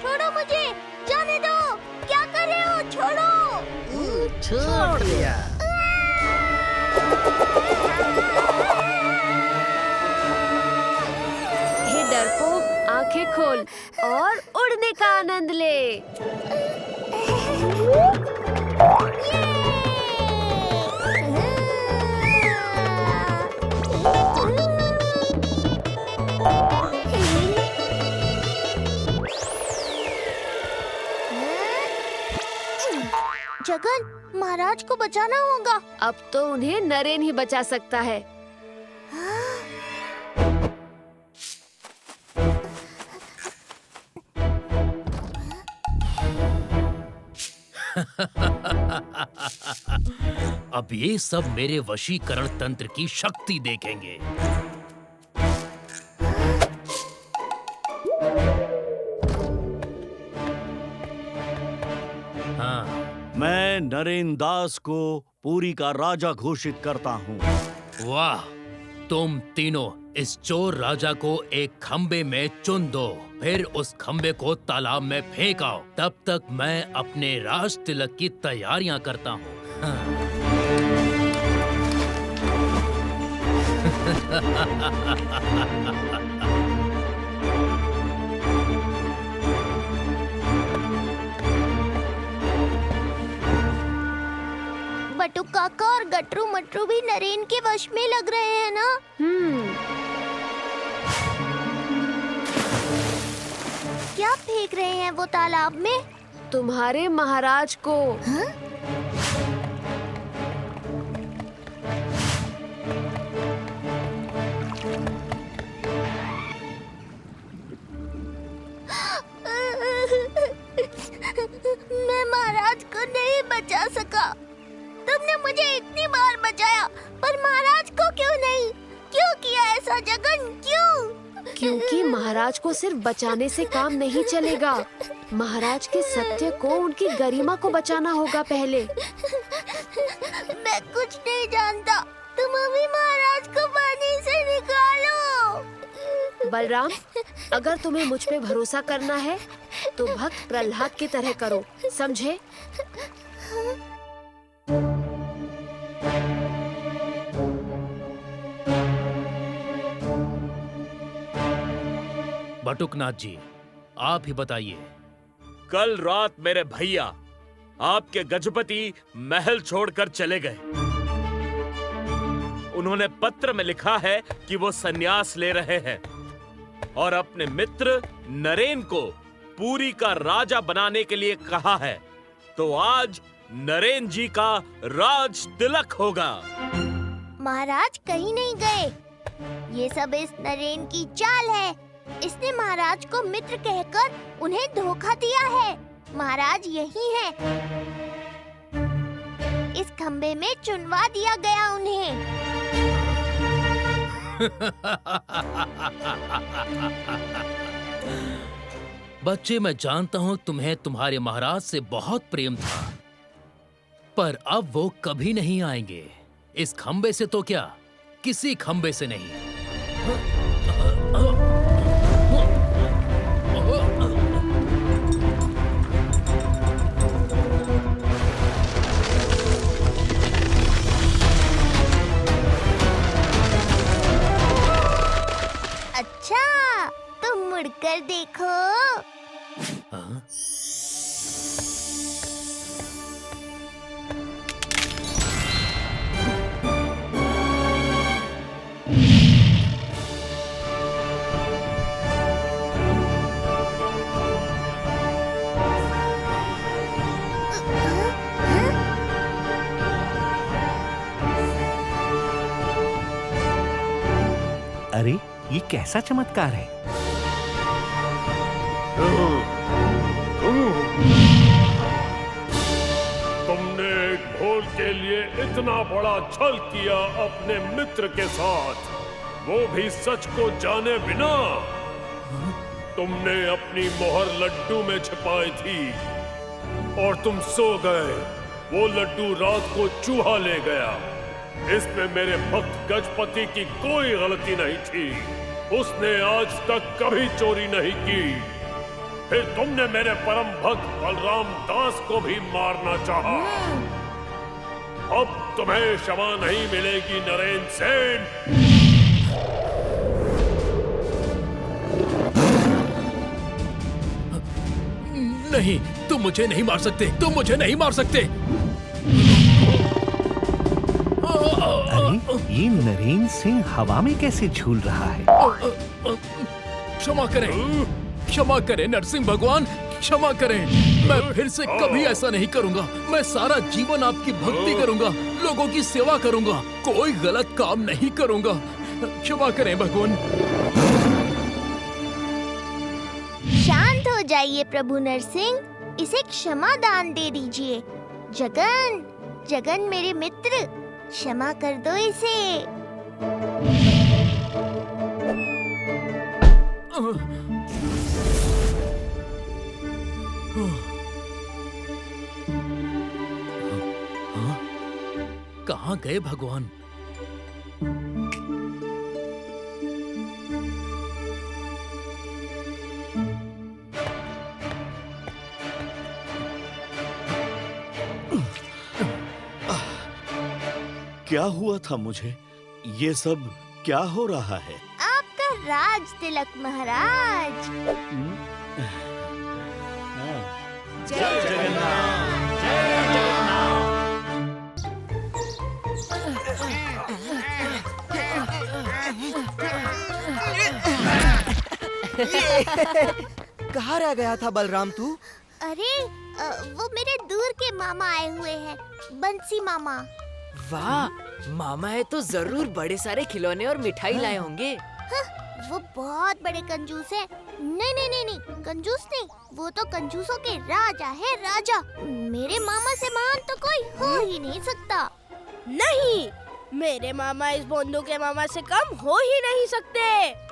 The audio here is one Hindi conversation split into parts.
छोड़ो मुझे, जाने दो। क्या कर रहे हो? छोड़ो। छोड़ दिया। हे डरपोक, आंखें खोल और उड़ने का आनंद ले। जगन, महाराज को बचाना होगा। अब तो उन्हें नरेन ही बचा सकता है। अब ये सब मेरे वशीकरण तंत्र की शक्ति देखेंगे। हाँ, मैं नरेन दास को पुरी का राजा घोषित करता हूँ। वाह! तुम तीनों इस चोर राजा को एक खंबे में चुन दो, फिर उस खंबे को तालाब में फेंक आओ। तब तक मैं अपने राज तिलक की तैयारियां करता हूँ। हाँ। बटुक काका और गटरू मटरू भी नरेन के वश में लग रहे हैं ना? क्या फेंक रहे हैं वो तालाब में? तुम्हारे महाराज को। मैं महाराज को नहीं बचा सका। तुमने मुझे इतनी बार बचाया, पर महाराज को क्यों नहीं? क्यों किया ऐसा जगन, क्यों? क्योंकि महाराज को सिर्फ बचाने से काम नहीं चलेगा। महाराज के सत्य को, उनकी गरिमा को बचाना होगा पहले। मैं कुछ नहीं जानता। तुम अभी महाराज को पानी से निकालो। बलराम, अगर तुम्हें मुझ पे भरोसा करना है तो भक्त प्रहलाद की तरह करो, समझे? बटुकनाथ जी, आप ही बताइए। कल रात मेरे भैया आपके गजपति महल छोड़कर चले गए। उन्होंने पत्र में लिखा है कि वो संन्यास ले रहे हैं और अपने मित्र नरेन को पुरी का राजा बनाने के लिए कहा है। तो आज नरेन जी का राज तिलक होगा। महाराज कहीं नहीं गए। ये सब इस नरेन की चाल है। इसने महाराज को मित्र कहकर उन्हें धोखा दिया है। महाराज यही है। इस खंबे में चुनवा दिया गया उन्हें। बच्चे, मैं जानता हूँ तुम्हें तुम्हारे महाराज से बहुत प्रेम था, पर अब वो कभी नहीं आएंगे। इस खंबे से तो क्या, किसी खंबे से नहीं। अच्छा, तुम मुड़कर देखो। हाँ? अरे, ये कैसा चमत्कार है? तुमने एक भोल के लिए इतना बड़ा छल किया अपने मित्र के साथ, वो भी सच को जाने बिना। तुमने अपनी मोहर लड्डू में छिपाई थी, और तुम सो गए। वो लड्डू रात को चूहा ले गया। इसमें मेरे भक्त गजपति की कोई गलती नहीं थी। उसने आज तक कभी चोरी नहीं की। फिर तुमने मेरे परम भक्त बलराम दास को भी मारना चाहा। अब तुम्हें क्षमा नहीं मिलेगी नरेन सेन। नहीं, तुम मुझे नहीं मार सकते, तुम मुझे नहीं मार सकते। अरे ये नरेन सिंह हवा में कैसे झूल रहा है? क्षमा करें, क्षमा करें नरसिंह भगवान, क्षमा करें। मैं फिर से कभी ऐसा नहीं करूंगा। मैं सारा जीवन आपकी भक्ति करूंगा, लोगों की सेवा करूंगा, कोई गलत काम नहीं करूंगा। क्षमा करें भगवान। शांत हो जाइए प्रभु नरसिंह, इसे क्षमा दान दे दीजिए। जगन, जगन मेरे मित्र, क्षमा कर दो इसे। कहाँ गए भगवान? क्या हुआ था मुझे? ये सब क्या हो रहा है? आपका राज तिलक महाराज। जय जगन्नाथ, जय जगन्नाथ। कहाँ रह गया था बलराम तू? अरे वो मेरे दूर के मामा आए हुए हैं, बंसी मामा। वाह, मामा है तो जरूर बड़े सारे खिलौने और मिठाई लाए होंगे। वो बहुत बड़े कंजूस हैं। नहीं नहीं नहीं नहीं, कंजूस नहीं, वो तो कंजूसों के राजा है, राजा। मेरे मामा से महान तो कोई हो ही नहीं सकता। नहीं, मेरे मामा इस बोंदू के मामा से कम हो ही नहीं सकते,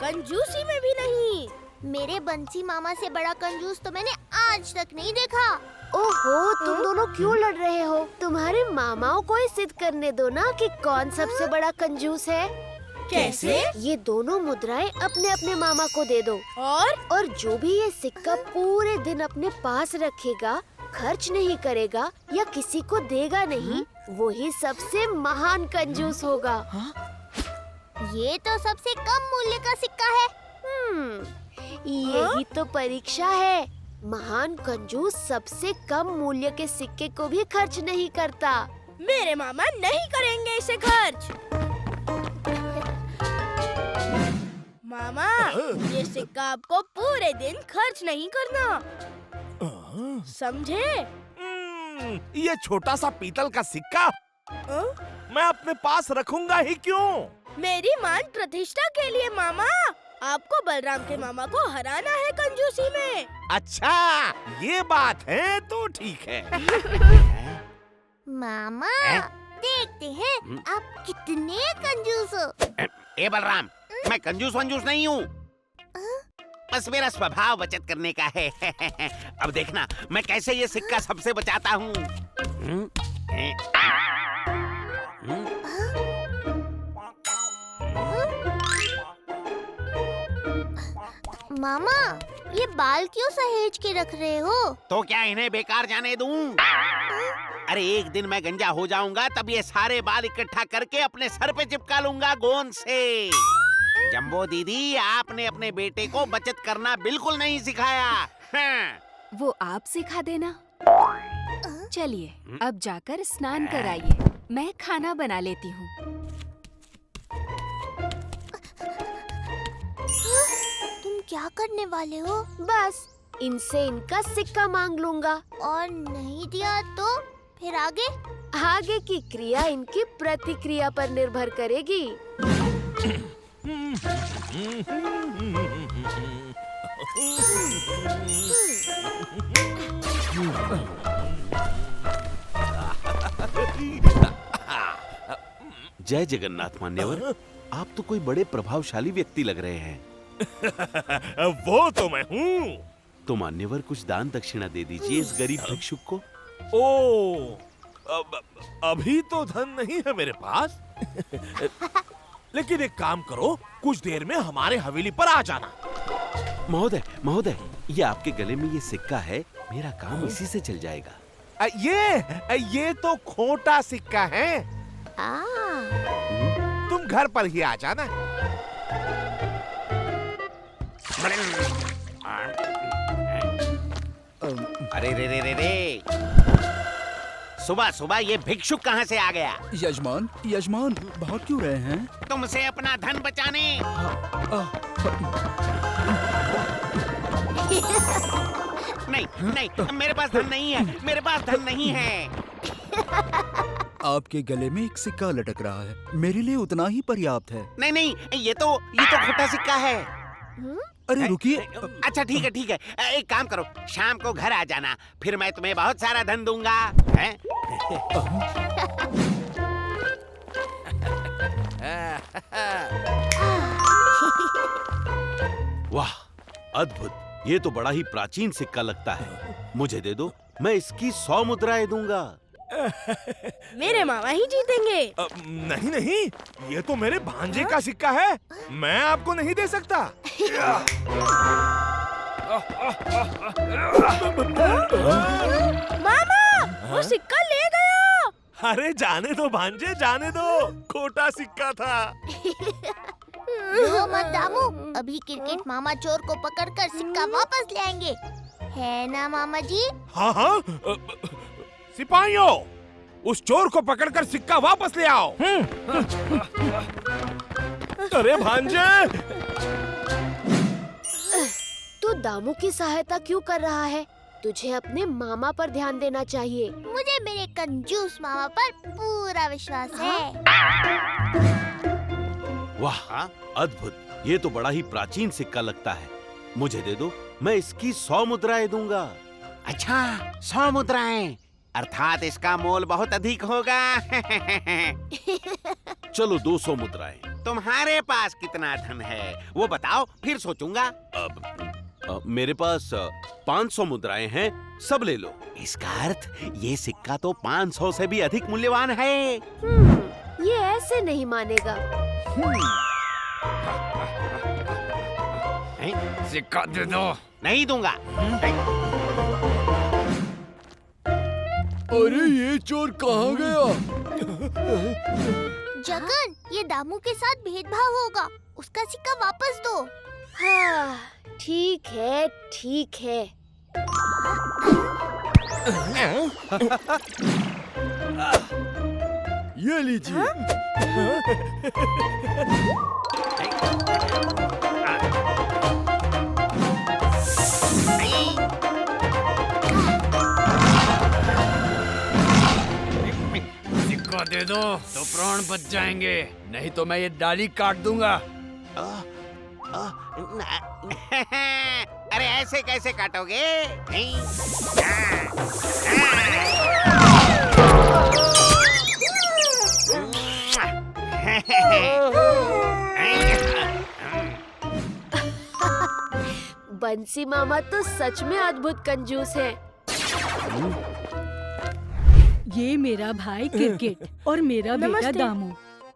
कंजूसी में भी नहीं। मेरे बंसी मामा से बड़ा कंजूस तो मैंने आज तक नहीं देखा। ओहो, तुम दोनों क्यों लड़ रहे हो? तुम्हारे मामाओं को ही सिद्ध करने दो ना कि कौन सबसे बड़ा कंजूस है। कैसे? ये दोनों मुद्राएं अपने अपने मामा को दे दो। और जो भी ये सिक्का पूरे दिन अपने पास रखेगा, खर्च नहीं करेगा या किसी को देगा नहीं, वही सबसे महान कंजूस होगा। ये तो सबसे कम मूल्य का सिक्का है। यही तो परीक्षा है। महान कंजूस सबसे कम मूल्य के सिक्के को भी खर्च नहीं करता। मेरे मामा नहीं करेंगे इसे खर्च। मामा, ये सिक्का आपको पूरे दिन खर्च नहीं करना, समझे? ये छोटा सा पीतल का सिक्का मैं अपने पास रखूंगा ही क्यों? मेरी मान प्रतिष्ठा के लिए मामा, आपको बलराम के मामा को हराना है कंजूसी में। अच्छा, ये बात है तो ठीक है। मामा, देखते हैं आप कितने कंजूस हो। ए बलराम, मैं कंजूस वंजूस नहीं हूँ, बस मेरा स्वभाव बचत करने का है। अब देखना मैं कैसे ये सिक्का सबसे बचाता हूँ। मामा, ये बाल क्यों सहेज के रख रहे हो? तो क्या इन्हें बेकार जाने दूं? अरे एक दिन मैं गंजा हो जाऊंगा, तब ये सारे बाल इकट्ठा करके अपने सर पे चिपका लूंगा गोंद से। जम्बो दीदी, आपने अपने बेटे को बचत करना बिल्कुल नहीं सिखाया। हाँ। वो आप सिखा देना। चलिए, अब जाकर स्नान कराइए, मैं खाना बना लेती हूँ। तुम क्या करने वाले हो? बस इनसे इनका सिक्का मांग लूंगा। और नहीं दिया तो फिर आगे? आगे की क्रिया इनकी प्रतिक्रिया पर निर्भर करेगी। जय जगन्नाथ मान्यवर, आप तो कोई बड़े प्रभावशाली व्यक्ति लग रहे हैं। वो तो मैं हूँ। तो मान्यवर कुछ दान दक्षिणा दे दीजिए इस गरीब भिक्षुक को। ओ, अभी तो धन नहीं है मेरे पास। लेकिन एक काम करो, कुछ देर में हमारे हवेली पर आ जाना। महोदय महोदय, ये आपके गले में ये सिक्का है, मेरा काम इसी से चल जाएगा। ये तो खोटा सिक्का है। तुम घर पर ही आ जाना। अरे रे रे रे रे, सुबह सुबह ये भिक्षुक कहाँ से आ गया? यजमान, यजमान भाग क्यों रहे हैं? तुमसे अपना धन बचाने। नहीं नहीं, मेरे पास धन नहीं है, मेरे पास धन नहीं है। आपके गले में एक सिक्का लटक रहा है, मेरे लिए उतना ही पर्याप्त है। नहीं नहीं, ये तो खोटा सिक्का है। अरे रुकिए। अच्छा ठीक है ठीक है, एक काम करो, शाम को घर आ जाना, फिर मैं तुम्हें बहुत सारा धन दूंगा। हैं? वाह, अद्भुत, ये तो बड़ा ही प्राचीन सिक्का लगता है। मुझे दे दो, मैं इसकी 100 मुद्राएं दूंगा। मेरे मामा ही जीतेंगे। नहीं नहीं, ये तो मेरे भांजे का सिक्का है, मैं आपको नहीं दे सकता। मामा, वो सिक्का ले गया। अरे जाने दो भांजे, जाने दो, खोटा सिक्का था। रो मत दामू, अभी क्रिकेट मामा चोर को पकड़कर सिक्का वापस ले आएंगे, है ना मामा जी? हाँ हाँ, सिपाहियों, उस चोर को पकड़कर सिक्का वापस ले आओ। अरे भांजे, तू दामू की सहायता क्यों कर रहा है? तुझे अपने मामा पर ध्यान देना चाहिए। मुझे मेरे कंजूस मामा पर पूरा विश्वास है। वाह, अद्भुत, ये तो बड़ा ही प्राचीन सिक्का लगता है। मुझे दे दो, मैं इसकी 100 मुद्राएं दूंगा। अच्छा, 100 मुद्राएं, अर्थात इसका मोल बहुत अधिक होगा। चलो 200 मुद्राएं। तुम्हारे पास कितना धन है वो बताओ, फिर सोचूंगा। मेरे पास 500 मुद्राएं हैं, सब ले लो। इसका अर्थ ये सिक्का तो 500 से भी अधिक मूल्यवान है। ये ऐसे नहीं मानेगा। सिक्का दे दो। नहीं दूंगा। अरे ये चोर कहाँ गया? जगन, ये दामू के साथ भेदभाव होगा, उसका सिक्का वापस दो। हाँ, ठीक है ठीक है। ये लीजिए। सिक्का दे दो तो प्राण बच जाएंगे, नहीं तो मैं ये डाली काट दूंगा। अरे ऐसे कैसे काटोगे? बंसी मामा तो सच में अद्भुत कंजूस है। ये मेरा भाई क्रिकेट और मेरा बेटा दामू।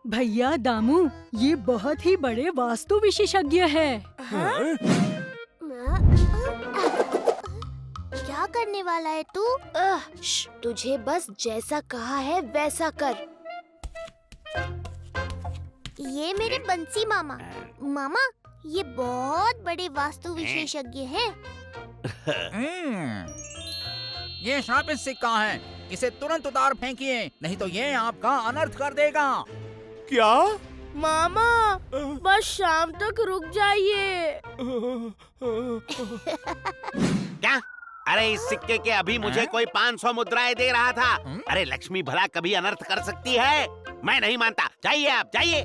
भैया दामू, ये बहुत ही बड़े वास्तु विशेषज्ञ है। क्या करने वाला है तू? तुझे बस जैसा कहा है वैसा कर। ये मेरे बंसी मामा। मामा, ये बहुत बड़े वास्तु विशेषज्ञ हैं। ये शापित सिक्का है, इसे तुरंत उतार फेंकिए, नहीं तो ये आपका अनर्थ कर देगा। क्या? मामा, बस शाम तक रुक जाइए। क्या? अरे इस सिक्के के अभी मुझे कोई 500 मुद्राएं दे रहा था। अरे लक्ष्मी भला कभी अनर्थ कर सकती है? मैं नहीं मानता, जाइए आप जाइए।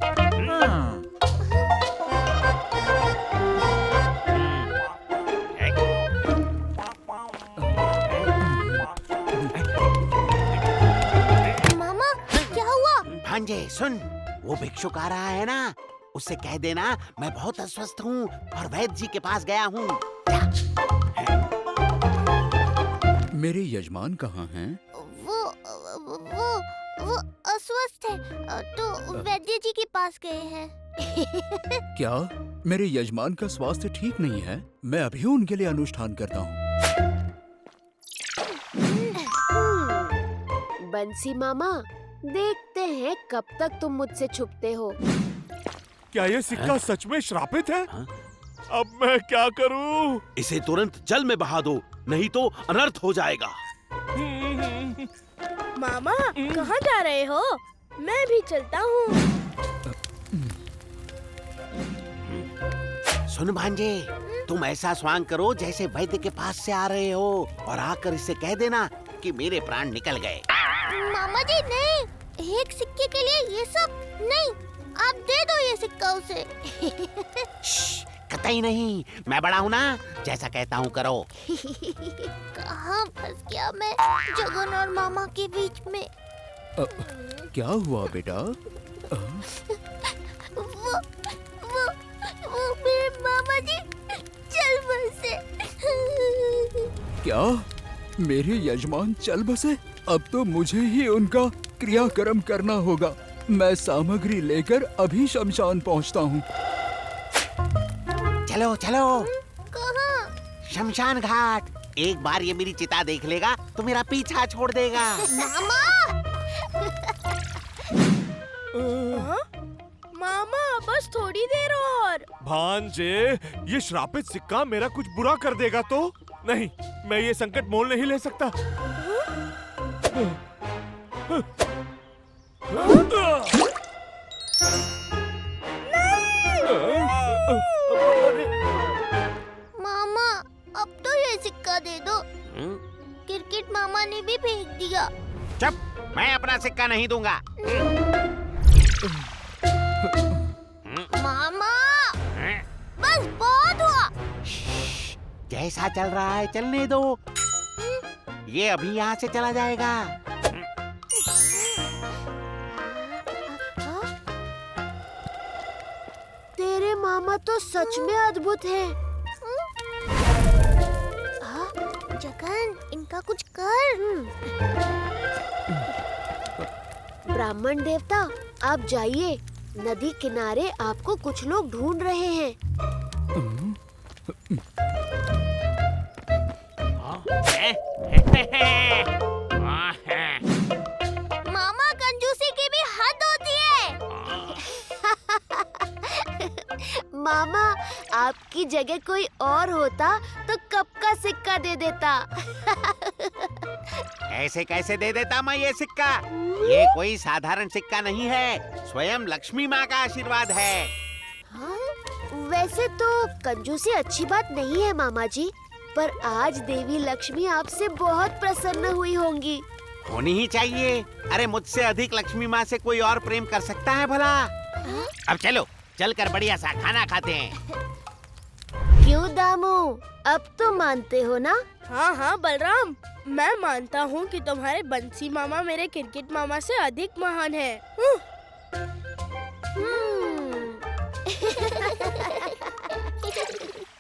मामा, क्या हुआ? भांजे सुन, वो भिक्षुक आ रहा है ना, उससे कह देना मैं बहुत अस्वस्थ हूँ और वैद्य जी के पास गया हूँ। मेरे यजमान कहाँ हैं? वो अस्वस्थ है, तो वैद्य जी के पास गए हैं। क्या मेरे यजमान का स्वास्थ्य ठीक नहीं है? मैं अभी उनके लिए अनुष्ठान करता हूँ। बंसी मामा, देखते हैं कब तक तुम मुझसे छुपते हो। क्या ये सिक्का सच में श्रापित है? अब मैं क्या करूं? इसे तुरंत जल में बहा दो, नहीं तो अनर्थ हो जाएगा। मामा, कहाँ जा रहे हो? मैं भी चलता हूँ। सुन भांजे, तुम ऐसा स्वांग करो जैसे वैद्य के पास से आ रहे हो और आकर इससे कह देना कि मेरे प्राण निकल गए। मामा जी नहीं, एक सिक्के के लिए ये सब नहीं, आप दे दो ये सिक्का उसे। कतई नहीं, मैं बड़ा हूँ ना, जैसा कहता हूँ करो। कहाँ फंस गया मैं जगन और मामा के बीच में। क्या हुआ बेटा? वो मेरे मामा जी चल बसे। क्या मेरे यजमान चल बसे? अब तो मुझे ही उनका क्रियाक्रम करना होगा। मैं सामग्री लेकर अभी शमशान पहुंचता हूँ। चलो चलो। कहाँ? शमशान घाट। एक बार ये मेरी चिता देख लेगा तो मेरा पीछा छोड़ देगा। मामा! मामा, बस थोड़ी देर और। भांजे, ये श्रापित सिक्का मेरा कुछ बुरा कर देगा तो? नहीं, मैं ये संकट मोल नहीं ले सकता। मामा, अब तो ये सिक्का दे दो। क्रिकेट मामा ने भी फेंक दिया। चुप, मैं अपना सिक्का नहीं दूंगा। मामा, बस बहुत हुआ। जैसा चल रहा है चलने दो, ये अभी यहाँ से चला जाएगा। तेरे मामा तो सच में अद्भुत हैं। जगन, इनका कुछ कर। ब्राह्मण देवता, आप जाइए, नदी किनारे आपको कुछ लोग ढूंढ रहे हैं। मामा, कंजूसी की भी हद होती है। मामा, आपकी जगह कोई और होता तो कब का सिक्का दे देता। ऐसे कैसे दे देता मैं ये सिक्का? ये कोई साधारण सिक्का नहीं है, स्वयं लक्ष्मी माँ का आशीर्वाद है। हाँ? वैसे तो कंजूसी अच्छी बात नहीं है मामा जी, पर आज देवी लक्ष्मी आपसे बहुत प्रसन्न हुई होंगी। होनी ही चाहिए। अरे मुझसे अधिक लक्ष्मी माँ से कोई और प्रेम कर सकता है भला? अब चलो, चलकर बढ़िया सा खाना खाते हैं। क्यों दामू, अब तो मानते हो ना? हाँ हाँ बलराम, मैं मानता हूँ कि तुम्हारे बंसी मामा मेरे क्रिकेट मामा से अधिक महान है।